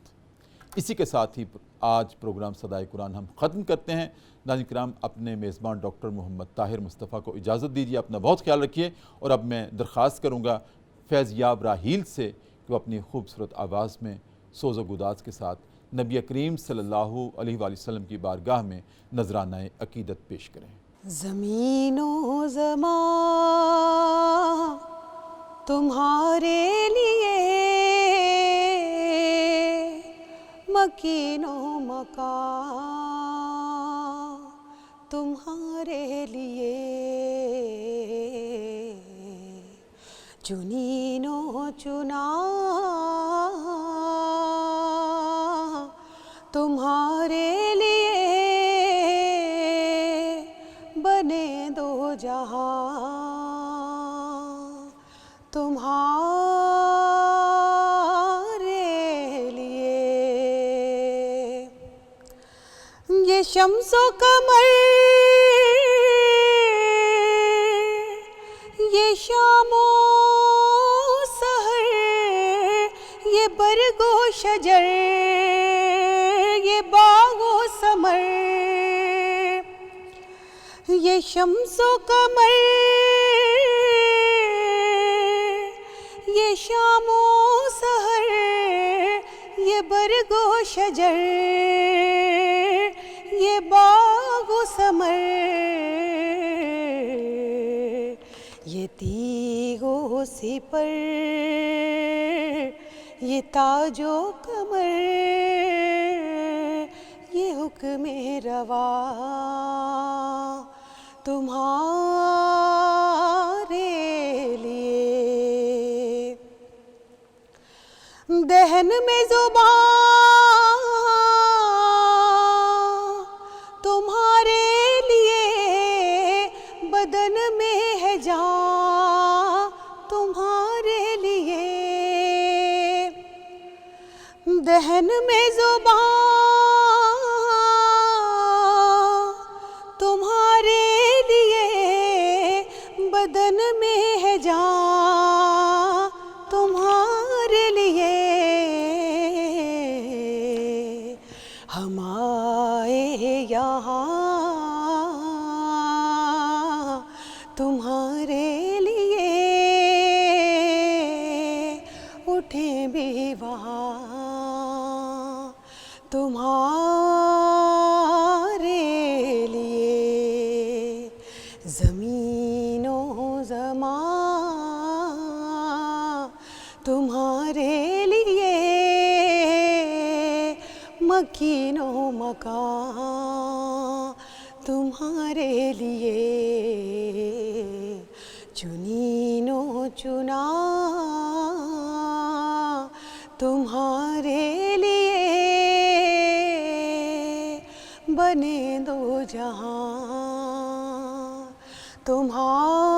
اسی کے ساتھ ہی آج پروگرام صدائے قرآن ہم ختم کرتے ہیں۔ ناظرین کرام، اپنے میزبان ڈاکٹر محمد طاہر مصطفیٰ کو اجازت دیجیے، اپنا بہت خیال رکھیے، اور اب میں درخواست کروں گا فیض یاب راحیل سے کہ وہ اپنی خوبصورت آواز میں سوز و گداز کے ساتھ نبی کریم صلی اللہ علیہ وآلہ وسلم کی بارگاہ میں نذرانہ عقیدت پیش کریں۔ زمین و زمان تمہارے لیے، مکین و مکان تمہارے لیے، چنین و چنا تمہارے لیے، بنے دو جہاں تمہارے لیے، یہ شمس و قمر، یہ شام و سحر، یہ برگ و شجر، یہ باغ و ثمر، یہ شمس و قمر، یہ شام و سحر، یہ برگ و شجر، یہ باغ و ثمر، یہ تیغ و سپر، یہ تاج و کمر، یہ حکم روا تمہارے لیے، دہن میں زبان تمہارے لیے، بدن میں ہے جان تمہارے لیے، دہن میں زبان تمہارے لیے، بدن میں ہے جان تمہارے لیے، ہم آئے یہاں تمہارے لیے، اٹھیں بھی وہاں تمہارے لیے، زمین و زمان تمہارے لیے، مکین و مکان تمہارے لیے، چنین و چنا تمہارے لیے، بنے دو جہاں تمہارے